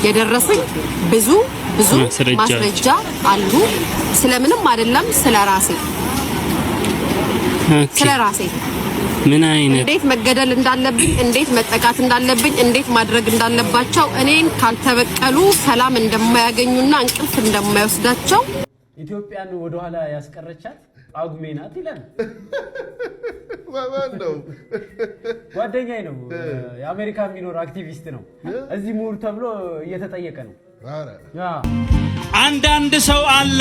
የደረሱኝ ብዙ ማስረጃ አሉ። ስለምንም አይደለም ስለራሴ ምን አይነት እንዴት መገደል እንዳለብኝ እንዴት መጠቃት እንዳለብኝ እንዴት ማድረግ እንዳለባቸው እኔን ካልተበቀሉ ሰላም እንደማያገኙና እንቅልፍ እንደማይወስዳቸው ኢትዮጵያን ወደ ኋላ ያስቀረቻት ጳጉሜ ናት ይላል። ማን ነው? ጓደኛዬ ነው። የአሜሪካ የሚኖር አክቲቪስት ነው። እዚህ ምሁር ተብሎ እየተጠየቀ ነው። አንዳንድ ሰው አለ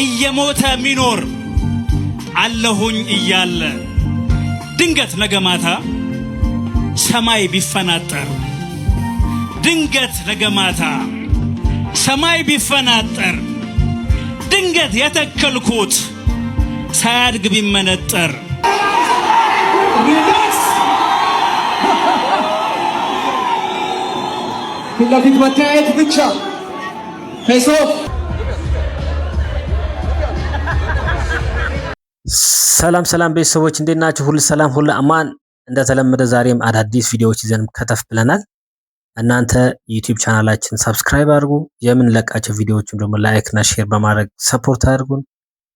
እየሞተ ሚኖር አለሁኝ እያለ ድንገት ነገ ማታ ሰማይ ቢፈናጠር ድንገት ነገ ማታ ሰማይ ቢፈናጠር ድንገት የተከልኩት ሳያድግ ቢመነጠር ፊት መታየት ብቻ ፌሶፍ። ሰላም ቤተሰቦች እንዴት ናችሁ? ሁሉ ሰላም ሁሉ አማን። እንደተለመደ ዛሬም አዳዲስ ቪዲዮዎች ይዘን ከተፍ ብለናል። እናንተ ዩቲዩብ ቻናላችን ሰብስክራይብ አድርጉ። የምንለቃቸው ቪዲዮዎችን ደግሞ ላይክ እና ሼር በማድረግ ሰፖርት አድርጉን።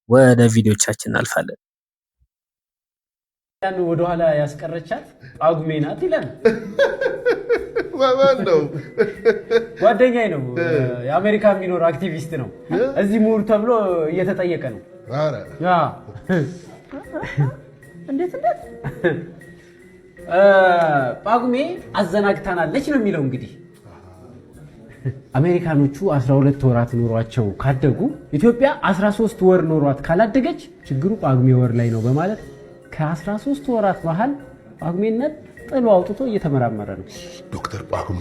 ወደ ቪዲዮቻችን እናልፋለን። ያን ወደ ኋላ ያስቀረቻት ጳጉሜ ናት ይላል። ማን ነው? ጓደኛዬ ነው። የአሜሪካ የሚኖር አክቲቪስት ነው። እዚህ ምሁር ተብሎ እየተጠየቀ ነው። እንዴት ጳጉሜ አዘናግታናለች ነው የሚለው። እንግዲህ አሜሪካኖቹ 12 ወራት ኖሯቸው ካደጉ ኢትዮጵያ 13 ወር ኖሯት ካላደገች ችግሩ ጳጉሜ ወር ላይ ነው በማለት ከ13 ወራት መሃል ጳጉሜነት ጥሎ አውጥቶ እየተመራመረ ነው ዶክተር ጳጉሜ።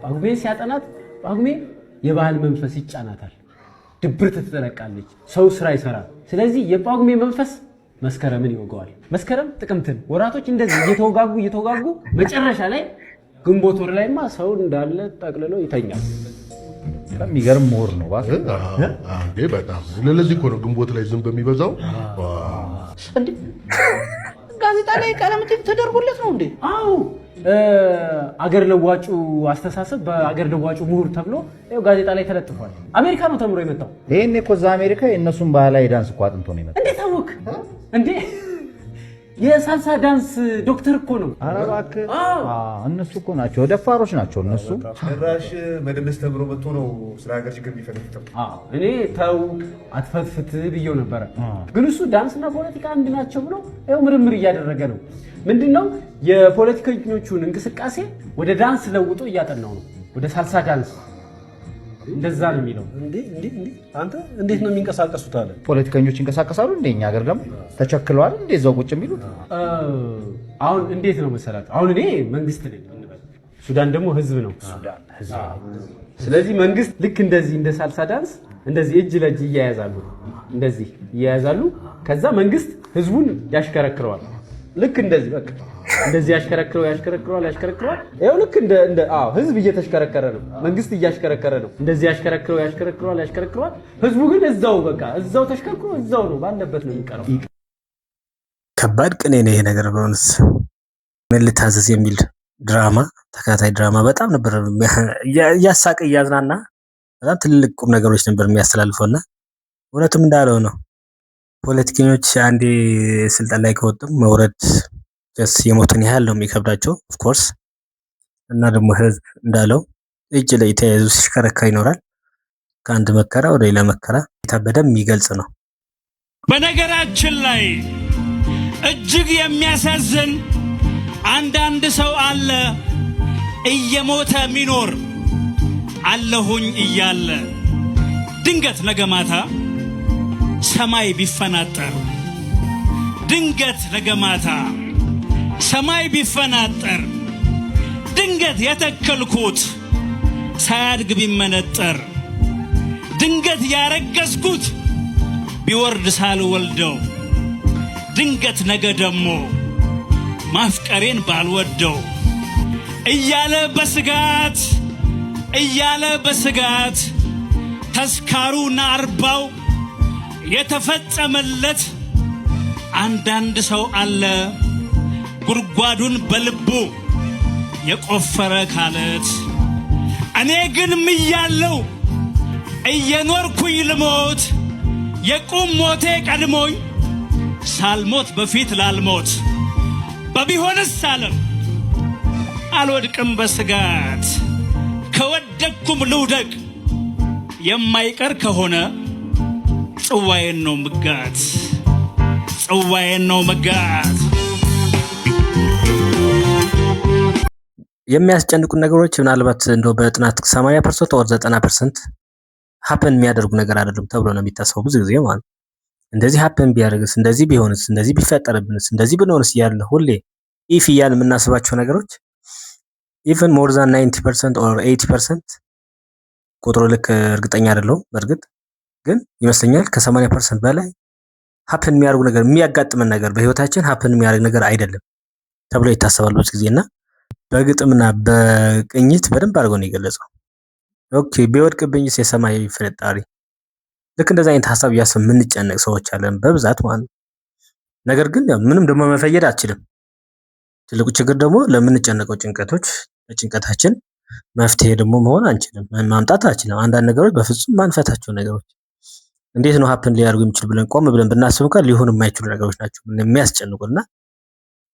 ጳጉሜ ሲያጠናት ጳጉሜ የባህል መንፈስ ይጫናታል፣ ድብርት ትጠለቃለች፣ ሰው ስራ ይሰራል። ስለዚህ የጳጉሜ መንፈስ መስከረምን ይወጋዋል። መስከረም ጥቅምትን ወራቶች እንደዚህ እየተወጋጉ መጨረሻ ላይ ግንቦት ወር ላይማ ሰው እንዳለ ጠቅልሎ ይተኛል። የሚገርም ምሁር ነው በጣም። ለዚህ እኮ ነው ግንቦት ላይ ዝም በሚበዛው። እንዴ ጋዜጣ ላይ ቃለ መጠይቅ ተደርጎለት ነው እንዴ? አዎ አገር ለዋጩ አስተሳሰብ በአገር ለዋጩ ምሁር ተብሎ ይኸው ጋዜጣ ላይ ተለጥፏል። አሜሪካ ነው ተምሮ የመጣው። ይሄኔ እኮ እዛ አሜሪካ የእነሱን ባህላዊ ዳንስ እኮ አጥንቶ ነው የመጣው። እንዴት አወቅ እንዴ? የሳልሳ ዳንስ ዶክተር እኮ ነው። ኧረ እባክህ እነሱ እኮ ናቸው ደፋሮች ናቸው እነሱ። ጭራሽ መደነስ ተምሮ መጥቶ ነው ስለ ሀገር ችግር የሚፈተፍተው። እኔ ተው አትፈትፍት ብዬው ነበረ፣ ግን እሱ ዳንስና ፖለቲካ አንድ ናቸው ብሎ ይኸው ምርምር እያደረገ ነው። ምንድነው የፖለቲከኞቹን እንቅስቃሴ ወደ ዳንስ ለውጦ እያጠናው ነው፣ ወደ ሳልሳ ዳንስ። እንደዛ ነው የሚለው። አንተ እንዴት ነው የሚንቀሳቀሱት አለ። ፖለቲከኞች ይንቀሳቀሳሉ እንደኛ ሀገር ደግሞ ተቸክለዋል እንዴ እዛው ቁጭ የሚሉት። አሁን እንዴት ነው መሰላት፣ አሁን እኔ መንግስት ነኝ እንበል፣ ሱዳን ደግሞ ህዝብ ነው። ስለዚህ መንግስት ልክ እንደዚህ እንደ ሳልሳ ዳንስ እንደዚህ እጅ ለእጅ እንደዚህ እያያዛሉ። ከዛ መንግስት ህዝቡን ያሽከረክረዋል። ልክ እንደዚህ በቃ እንደዚህ ያሽከረክረዋል። ይሄው ልክ እንደ ህዝብ እየተሽከረከረ ነው፣ መንግስት እያሽከረከረ ነው። እንደዚህ ያሽከረክረዋል። ህዝቡ ግን እዛው ተሽከርክሮ እዛው ነው ባለበት ነው የሚቀረው። ከባድ ቅኔ ነው ይሄ ነገር በእውነት። ምን ልታዘዝ የሚል ድራማ፣ ተከታታይ ድራማ በጣም ነበር እያሳቀ እያዝናና በጣም ትልልቅ ቁም ነገሮች ነበር የሚያስተላልፈውና እውነትም እንዳለው ነው። ፖለቲከኞች አንዴ ስልጣን ላይ ከወጡም መውረድ የሞቱን ያህል ነው የሚከብዳቸው ኦፍ ኮርስ። እና ደግሞ ህዝብ እንዳለው እጅ ላይ ተያይዞ ሲሽከረከር ይኖራል። ከአንድ መከራ ወደ ሌላ መከራ በደንብ የሚገልጽ ነው። በነገራችን ላይ እጅግ የሚያሳዝን አንዳንድ ሰው አለ እየሞተ ሚኖር አለሁኝ እያለ ድንገት ነገ ማታ ሰማይ ቢፈናጠር ድንገት ነገ ማታ ሰማይ ቢፈናጠር ድንገት የተከልኩት ሳያድግ ቢመነጠር ድንገት ያረገዝኩት ቢወርድ ሳልወልደው ድንገት ነገ ደሞ ማፍቀሬን ባልወደው እያለ በስጋት ተስካሩና አርባው የተፈጸመለት አንዳንድ ሰው አለ ጉድጓዱን በልቡ የቆፈረ ካለት ግን ምያለው እየኖርኩኝ ልሞት የቁም ሞቴ ቀድሞኝ ሳልሞት በፊት ላልሞት በቢሆንስ ዓለም አልወድቅም በስጋት ከወደቅኩም ልውደቅ የማይቀር ከሆነ ጽዋዬን ነው መጋት ጽዋዬን ነው መጋት። የሚያስጨንቁ ነገሮች ምናልባት እንደው በጥናት 80% ወር 90% ሀፕን የሚያደርጉ ነገር አይደለም ተብሎ ነው የሚታሰበው ብዙ ጊዜ ማለት ነው። እንደዚህ ሀፕን ቢያደርግስ፣ እንደዚህ ቢሆንስ፣ እንደዚህ ቢፈጠርብንስ፣ እንደዚህ ብንሆንስ እያለ ሁሌ ኢፍ እያልን የምናስባቸው ነገሮች ኢቨን ሞር ዛን 90% ኦር 80% ቁጥሩ ልክ እርግጠኛ አይደለሁም። በእርግጥ ግን ይመስለኛል ከ80% በላይ ሀፕን የሚያደርጉ ነገር የሚያጋጥመን ነገር በህይወታችን ሀፕን የሚያደርግ ነገር አይደለም ተብሎ ይታሰባል ብዙ ጊዜ እና በግጥምና በቅኝት በደንብ አድርጎ ነው የገለጸው። ኦኬ ቢወድቅብኝስ የሰማይ ፍንጣሪ። ልክ እንደዛ አይነት ሀሳብ እያሰብ የምንጨነቅ ሰዎች አለን በብዛት ማለት ነው። ነገር ግን ምንም ደግሞ መፈየድ አትችልም። ትልቁ ችግር ደግሞ ለምንጨነቀው ጭንቀታችን መፍትሄ ደግሞ መሆን አንችልም፣ ማምጣት አንችልም። አንዳንድ ነገሮች በፍጹም ማንፈታቸው ነገሮች እንዴት ነው ሀፕን ሊያደርጉ የሚችሉ ብለን ቆም ብለን ብናስብ እንኳን ሊሆኑ የማይችሉ ነገሮች ናቸው የሚያስጨንቁና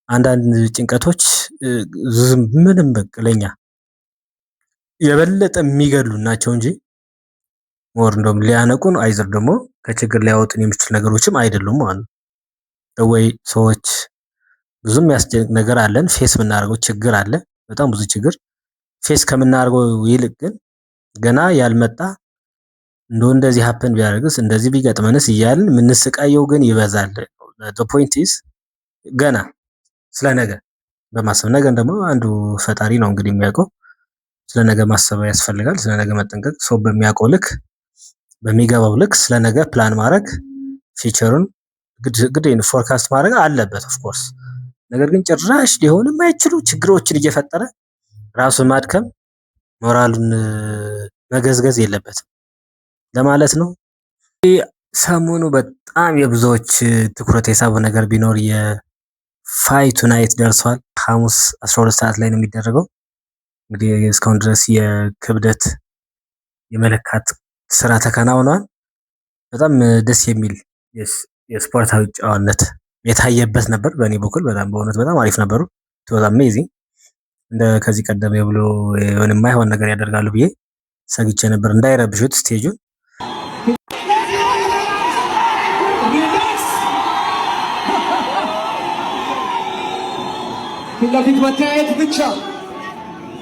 አንዳንድ ጭንቀቶች ምንም በቅለኛ የበለጠ የሚገድሉ ናቸው እንጂ ሞር እንደውም ሊያነቁን አይዘር ደግሞ ከችግር ሊያወጡን የሚችሉ ነገሮችም አይደሉም ማለት ነው። ወይ ሰዎች ብዙም የሚያስጨንቅ ነገር አለን፣ ፌስ የምናደርገው ችግር አለ፣ በጣም ብዙ ችግር ፌስ ከምናደርገው ይልቅ ግን ገና ያልመጣ እንደዚህ ሀፕን ቢያደርግስ እንደዚህ ቢገጥመንስ እያልን የምንስቃየው ግን ይበዛል። ፖይንት ኢዝ ገና ስለ ነገ በማሰብ ነገን ደግሞ አንዱ ፈጣሪ ነው እንግዲህ የሚያውቀው። ስለ ነገ ማሰብ ያስፈልጋል። ስለ ነገ መጠንቀቅ፣ ሰው በሚያውቀው ልክ በሚገባው ልክ ስለ ነገ ፕላን ማድረግ ፊቸሩን ግድ ፎርካስት ማድረግ አለበት ኦፍ ኮርስ። ነገር ግን ጭራሽ ሊሆን የማይችሉ ችግሮችን እየፈጠረ ራሱን ማድከም ሞራሉን መገዝገዝ የለበትም ለማለት ነው። ሰሞኑ በጣም የብዙዎች ትኩረት የሳበው ነገር ቢኖር የፋይቱ ናይት ደርሷል። ሐሙስ 12 ሰዓት ላይ ነው የሚደረገው። እንግዲህ እስካሁን ድረስ የክብደት የመለካት ስራ ተከናውኗል። በጣም ደስ የሚል የስፖርታዊ ጨዋነት የታየበት ነበር። በእኔ በኩል በእውነት በጣም አሪፍ ነበሩ። በጣም አሜዚንግ። እንደ ከዚህ ቀደም ብሎ የሆነ የማይሆን ነገር ያደርጋሉ ብዬ ሰግቼ ነበር እንዳይረብሹት ስቴጁን። ፊት ለፊት መተያየት ብቻ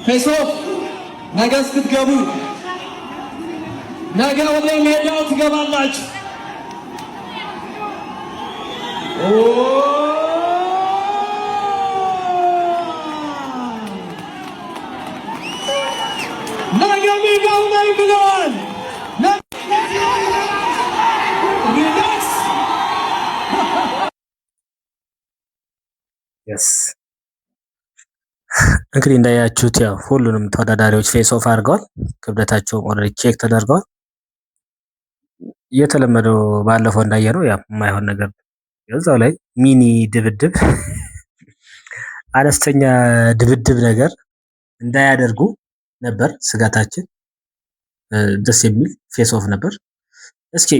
ፌሶፍ። ነገ ስትገቡ ነገ ወደ ሜዳው ትገባላችሁ። ነገ ሜዳው ላይ ብለዋል። እንግዲህ እንዳያችሁት ያው ሁሉንም ተወዳዳሪዎች ፌስ ኦፍ አድርገዋል። ክብደታቸው ኦልሬዲ ቼክ ተደርገዋል። እየተለመደው ባለፈው እንዳየነው ያው የማይሆን ነገር እዛው ላይ ሚኒ ድብድብ አነስተኛ ድብድብ ነገር እንዳያደርጉ ነበር ስጋታችን። ደስ የሚል ፌስ ኦፍ ነበር። እስኪ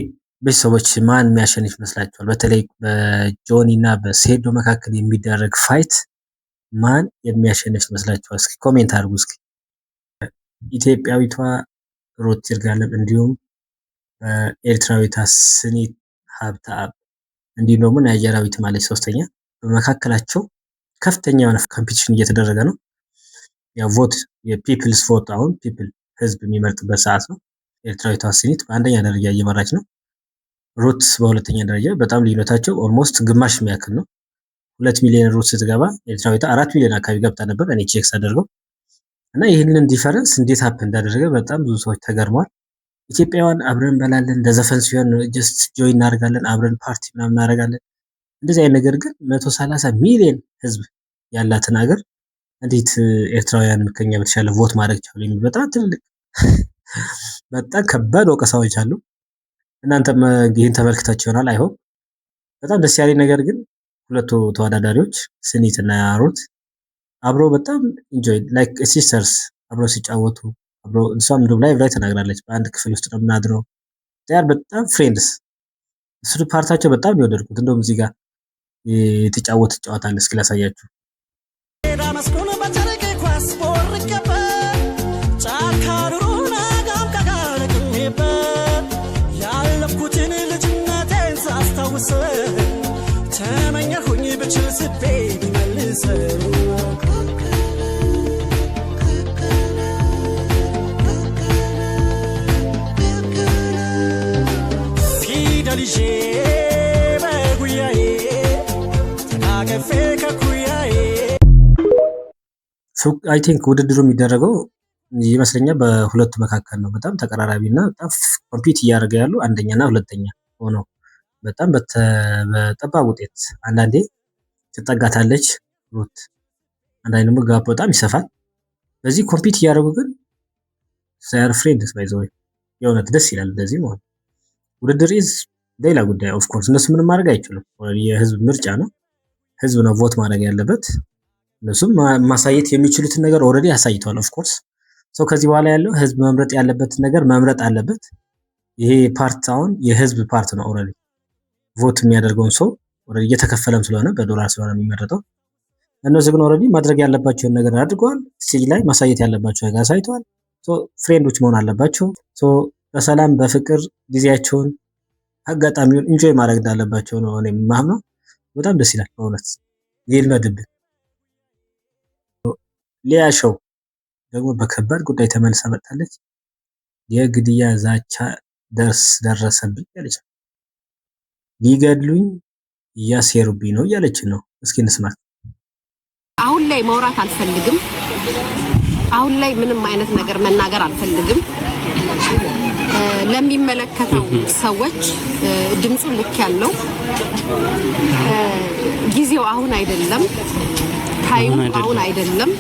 ቤተሰቦች ማን የሚያሸንፍ ይመስላችኋል? በተለይ በጆኒ እና በሴዶ መካከል የሚደረግ ፋይት ማን የሚያሸንፍ ይመስላችኋል? እስኪ ኮሜንት አድርጉ። እስኪ ኢትዮጵያዊቷ ሩት ይርጋለም እንዲሁም ኤርትራዊቷ ስኒት ሀብተአብ እንዲሁም ደግሞ ናይጄሪያዊት ማለች ሶስተኛ። በመካከላቸው ከፍተኛ የሆነ ኮምፒቲሽን እየተደረገ ነው። ያው ቮት የፒፕልስ ቮት አሁን ፒፕል ህዝብ የሚመርጥበት ሰዓት ነው። ኤርትራዊቷ ስኒት በአንደኛ ደረጃ እየመራች ነው። ሩት በሁለተኛ ደረጃ። በጣም ልዩነታቸው ኦልሞስት ግማሽ የሚያክል ነው። 2 ሚሊዮን ሩት ስትገባ ኤርትራዊቷ 4 ሚሊዮን አካባቢ ገብታ ነበር እኔ ቼክ ሳደርገው እና ይህንን ዲፈረንስ እንዴት ሀፕ እንዳደረገ በጣም ብዙ ሰዎች ተገርመዋል። ኢትዮጵያውያን አብረን እንበላለን፣ እንደ ዘፈን ሲሆን ጀስት ጆይ እናደርጋለን፣ አብረን ፓርቲ ምናምን እናደርጋለን። እንደዚህ አይነት ነገር ግን 130 ሚሊዮን ህዝብ ያላትን ሀገር እንዴት ኤርትራውያን ከኛ በተሻለ ቮት ማድረግ ቻሉ? የሚል በጣም ትልቅ በጣም ከባድ ወቀሳዎች አሉ። እናንተም ይህን ተመልክታችሁ ይሆናል አይሆን። በጣም ደስ ያለኝ ነገር ግን ሁለቱ ተወዳዳሪዎች ስኒት እና ሩት አብረው በጣም ኢንጆይ ላይክ ሲስተርስ አብረው ሲጫወቱ አብሮ እሷም እንደው ላይቭ ላይ ተናግራለች። በአንድ ክፍል ውስጥ ነው የምናድረው። ዳር በጣም ፍሬንድስ እሱ ፓርታቸው በጣም የወደድኩት እንደውም እዚህ ጋር የተጫወቱት ጨዋታ አለ። እስኪ ላሳያችሁ። ተመኘሁኝ ብችል ስቤ ቢመልሰው ፊደል ይዤ በጉያዬ ተቃቅፌ ከኩያዬ አይ ቲንክ ውድድሩ የሚደረገው ይመስለኛል በሁለቱ መካከል ነው። በጣም ተቀራራቢና በጣም ኮምፒት እያደረገ ያሉ አንደኛና ሁለተኛ ሆነው በጣም በጠባብ ውጤት አንዳንዴ ትጠጋታለች ሩት፣ አንዳንዴ ደግሞ ጋፕ በጣም ይሰፋል። በዚህ ኮምፒት እያደረጉ ግን ሳይር ፍሬንድስ ባይ ዘ ወይ የእውነት ደስ ይላል። እንደዚህ ማለት ውድድር ኢዝ ሌላ ጉዳይ። ኦፍ ኮርስ እነሱ ምንም ማድረግ አይችሉም። የህዝብ ምርጫ ነው። ህዝብ ነው ቮት ማድረግ ያለበት። እነሱም ማሳየት የሚችሉትን ነገር ኦልሬዲ አሳይተዋል። ኦፍ ኮርስ ሰው ከዚህ በኋላ ያለው ህዝብ መምረጥ ያለበትን ነገር መምረጥ አለበት። ይሄ ፓርት አሁን የህዝብ ፓርት ነው። ኦልሬዲ ቮት የሚያደርገውን ሰው ኦልሬዲ እየተከፈለም ስለሆነ በዶላር ስለሆነ የሚመረጠው። እነሱ ግን ኦልሬዲ ማድረግ ያለባቸውን ነገር አድርገዋል። ስቴጅ ላይ ማሳየት ያለባቸው ነገር አሳይተዋል። ሶ ፍሬንዶች መሆን አለባቸው። ሶ በሰላም በፍቅር ጊዜያቸውን አጋጣሚውን ኢንጆይ ማድረግ እንዳለባቸው ነው እኔ የማምነው። በጣም ደስ ይላል በእውነት ይልመድብን። ሊያ ሾው ደግሞ በከባድ ጉዳይ ተመልሳ መጣለች። የግድያ ዛቻ ደረሰብኝ ያለች ሊገድሉኝ እያሴሩብኝ ነው እያለች ነው። እስኪ እንስማት። አሁን ላይ ማውራት አልፈልግም። አሁን ላይ ምንም አይነት ነገር መናገር አልፈልግም። ለሚመለከተው ሰዎች ድምጹን ልክ ያለው ጊዜው አሁን አይደለም፣ ታይሙ አሁን አይደለም።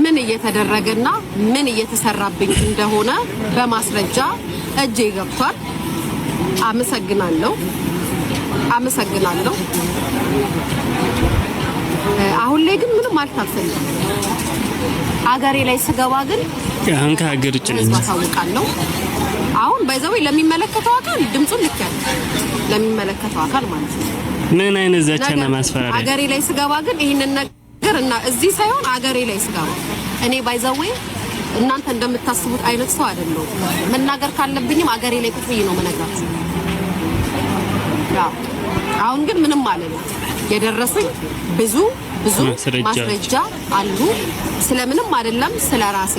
ምን እየተደረገና ምን እየተሰራብኝ እንደሆነ በማስረጃ እጄ ገብቷል። አመሰግናለሁ። አሁን ላይ ግን ምንም አልታፈልኩም። አገሬ ላይ ስገባ ግን አሁን ከሀገር ውጭ ነኝ ማሳውቃለሁ። አሁን ባይዘው ለሚመለከተው አካል ድምጹን ልክ ያለ ለሚመለከተው አካል ማለት ነው። ምን አይነት ዛቻና ማስፈራሪያ? አገሬ ላይ ስገባ ግን ይሄንን ነገር እና እዚህ ሳይሆን አገሬ ላይ ስገባ እኔ ባይዘው እናንተ እንደምታስቡት አይነት ሰው አይደለሁም። መናገር ካለብኝም አገሬ ላይ ቁጥር ነው መነግራችሁ። አሁን ግን ምንም ማለት ነው የደረሱኝ ብዙ ማስረጃ አሉ። ስለምንም አይደለም ስለራሴ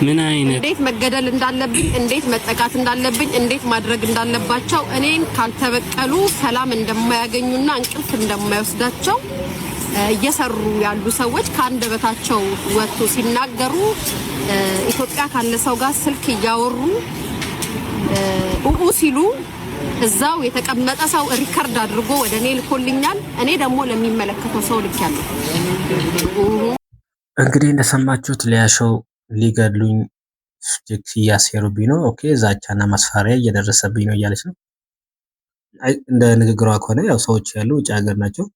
ምን አይነት እንዴት መገደል እንዳለብኝ፣ እንዴት መጠቃት እንዳለብኝ፣ እንዴት ማድረግ እንዳለባቸው እኔን ካልተበቀሉ ሰላም እንደማያገኙና እንቅልፍ እንደማይወስዳቸው እየሰሩ ያሉ ሰዎች ከአንደበታቸው ወጥቶ ሲናገሩ ኢትዮጵያ ካለ ሰው ጋር ስልክ እያወሩ ሲሉ እዛው የተቀመጠ ሰው ሪከርድ አድርጎ ወደ እኔ ልኮልኛል። እኔ ደግሞ ለሚመለከተው ሰው ልኬያለሁ። እንግዲህ እንደሰማችሁት ሊያ ሾው ሊገድሉኝ እያሴሩብኝ ነው። ኦኬ ዛቻና ማስፈራሪያ እየደረሰብኝ ነው እያለች ነው። እንደ ንግግሯ ከሆነ ያው ሰዎች ያሉ ውጭ ሀገር ናቸው።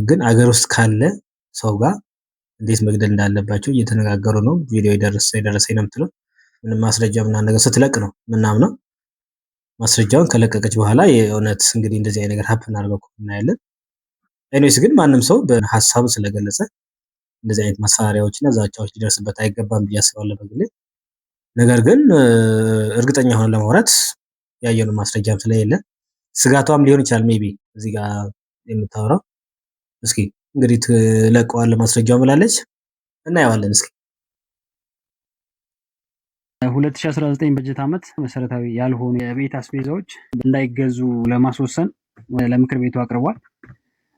ግን አገር ውስጥ ካለ ሰው ጋር እንዴት መግደል እንዳለባቸው እየተነጋገሩ ነው። ቪዲዮ የደረሰኝ ነው የምትለው ምንም ማስረጃ ምናምን ነገር ስትለቅ ነው ምናምነው። ማስረጃውን ከለቀቀች በኋላ የእውነት እንግዲህ እንደዚህ አይነት ነገር ሀፕን አድርገው እናያለን። ኤኒዌይስ ግን ማንም ሰው በሀሳቡ ስለገለጸ እንደዚህ አይነት ማስፈራሪያዎችና ዛቻዎች ሊደርስበት አይገባም ብዬ አስባለሁ በግሌ። ነገር ግን እርግጠኛ ሆነ ለማውራት ያየነው ማስረጃም ስለሌለ ስጋቷም ሊሆን ይችላል ሜቢ እዚህ ጋር የምታወራው። እስኪ እንግዲህ ትለቀዋለህ ማስረጃው ብላለች፣ እናየዋለን። እስኪ 2019 በጀት ዓመት መሰረታዊ ያልሆኑ የቤት አስቤዛዎች እንዳይገዙ ለማስወሰን ለምክር ቤቱ አቅርቧል።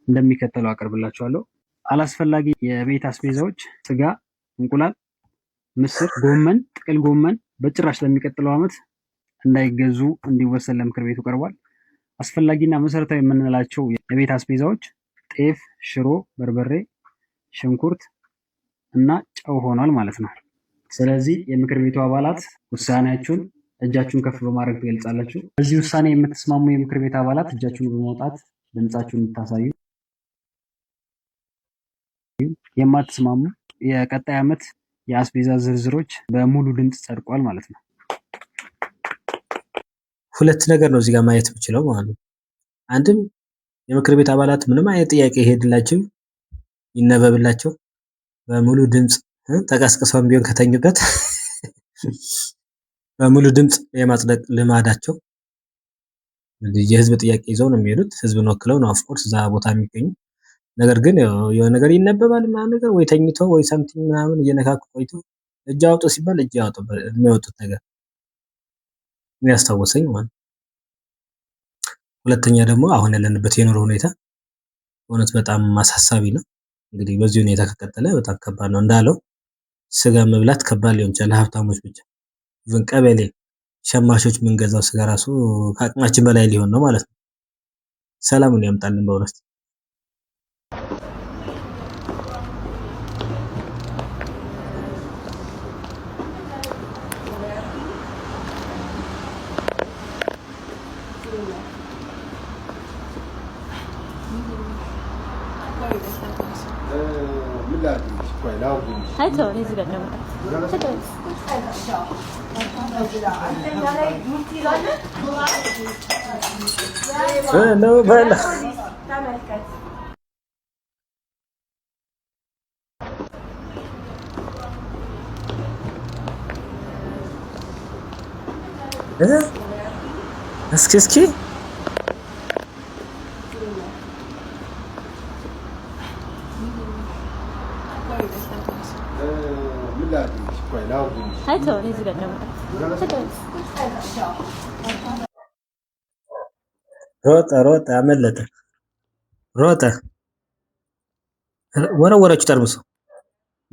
እንደሚከተለው አቀርብላችኋለሁ። አላስፈላጊ የቤት አስቤዛዎች ስጋ፣ እንቁላል፣ ምስር፣ ጎመን፣ ጥቅል ጎመን በጭራሽ ለሚቀጥለው ዓመት እንዳይገዙ እንዲወሰን ለምክር ቤቱ ቀርቧል። አስፈላጊና መሰረታዊ የምንላቸው የቤት አስቤዛዎች ጤፍ፣ ሽሮ፣ በርበሬ፣ ሽንኩርት እና ጨው ሆኗል ማለት ነው። ስለዚህ የምክር ቤቱ አባላት ውሳኔያችሁን እጃችሁን ከፍ በማድረግ ትገልጻላችሁ። በዚህ ውሳኔ የምትስማሙ የምክር ቤት አባላት እጃችሁን በማውጣት ድምጻችሁን እንድታሳዩ የማትስማሙ የቀጣይ ዓመት የአስቤዛ ዝርዝሮች በሙሉ ድምፅ ጸድቋል ማለት ነው። ሁለት ነገር ነው እዚህ ጋር ማየት የምችለው ማለት ነው። አንድም የምክር ቤት አባላት ምንም አይነት ጥያቄ ይሄድላቸው ይነበብላቸው በሙሉ ድምፅ ተቀስቅሰውም ቢሆን ከተኙበት በሙሉ ድምፅ የማጽደቅ ልማዳቸው የህዝብ ጥያቄ ይዘው ነው የሚሄዱት። ህዝብን ወክለው ነው ኦፍኮርስ እዛ ቦታ የሚገኙ። ነገር ግን የሆነ ነገር ይነበባል ምናምን ነገር ወይ ተኝቶ ወይ ሰምቲንግ ምናምን እየነካኩ ቆይቶ እጅ አውጡ ሲባል እጅ አውጡ የሚወጡት ነገር የሚያስታውሰኝ ማለት። ሁለተኛ ደግሞ አሁን ያለንበት የኑሮ ሁኔታ እውነት በጣም አሳሳቢ ነው። እንግዲህ በዚህ ሁኔታ ከቀጠለ በጣም ከባድ ነው። እንዳለው ስጋ መብላት ከባድ ሊሆን ይችላል ለሀብታሞች ብቻ። ኢቭን ቀበሌ ሸማቾች የምንገዛው ስጋ ራሱ ከአቅማችን በላይ ሊሆን ነው ማለት ነው። ሰላሙን ያምጣልን በእውነት። እስኪ ሮጠ አመለጠ ሮጠ ወረወረችው ጠርሙሱ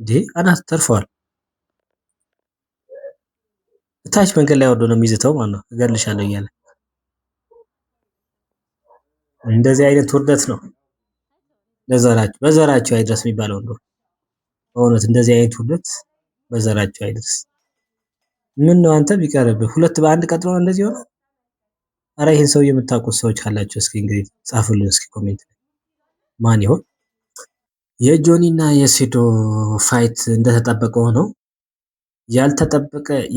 እንዴ አናት ተርፏል። ታች መንገድ ላይ ወርዶ ነው የሚዝተው ማለት ነው። እገልሻለሁ እያለ እንደዚህ አይነት ውርደት ነው በዘራቸው አይድረስ የሚባለው እንደው በእውነት እንደዚህ አይነት ውርደት በዘራቸው አይድረስ። ምን ነው አንተ ቢቀርብህ ሁለት በአንድ ቀጥሎ ነው እንደዚህ ሆነ። አረ ይሄን ሰው የምታውቁት ሰዎች ካላችሁ እስኪ እንግዲህ ጻፉልን እስኪ ኮሜንት ላይ ማን ይሆን? የጆኒና የሴዶ ፋይት እንደተጠበቀ ሆኖ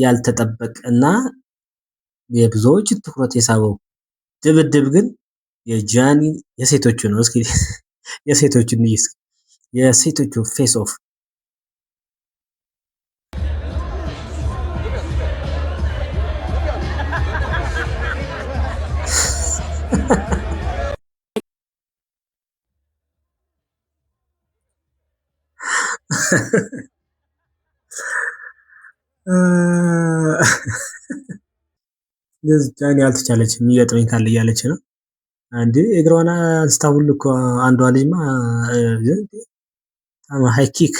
ያልተጠበቀና የብዙዎች ትኩረት የሳበው ድብድብ ግን የጃኒ የሴቶቹ ነው። እስኪ የሴቶቹን እስኪ የሴቶቹ ፌስ ኦፍ ጃኒ አልተቻለችም። የሚገጥመኝ ካለ እያለች ነው። አንዴ እግሯን አንስታ ሁሉ እኮ አንዷ ልጅማ ሃይ ኪክ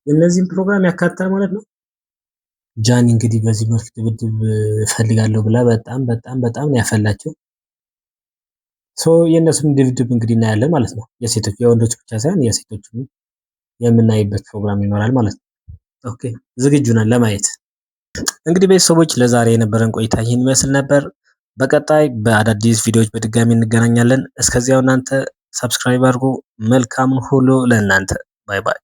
እነዚህም ፕሮግራም ያካትታል ማለት ነው። ጃኒ እንግዲህ በዚህ መልክ ድብድብ እፈልጋለሁ ብላ በጣም ነው ያፈላቸው። የእነሱም ድብድብ እንግዲህ እናያለን ማለት ነው። የሴቶች የወንዶች ብቻ ሳይሆን የሴቶችም የምናይበት ፕሮግራም ይኖራል ማለት ነው። ኦኬ ዝግጁ ነን ለማየት። እንግዲህ ቤተሰቦች ለዛሬ የነበረን ቆይታ ይህን ይመስል ነበር። በቀጣይ በአዳዲስ ቪዲዮዎች በድጋሚ እንገናኛለን። እስከዚያው እናንተ ሰብስክራይብ አድርጉ። መልካም ሁሉ ለእናንተ። ባይ ባይ።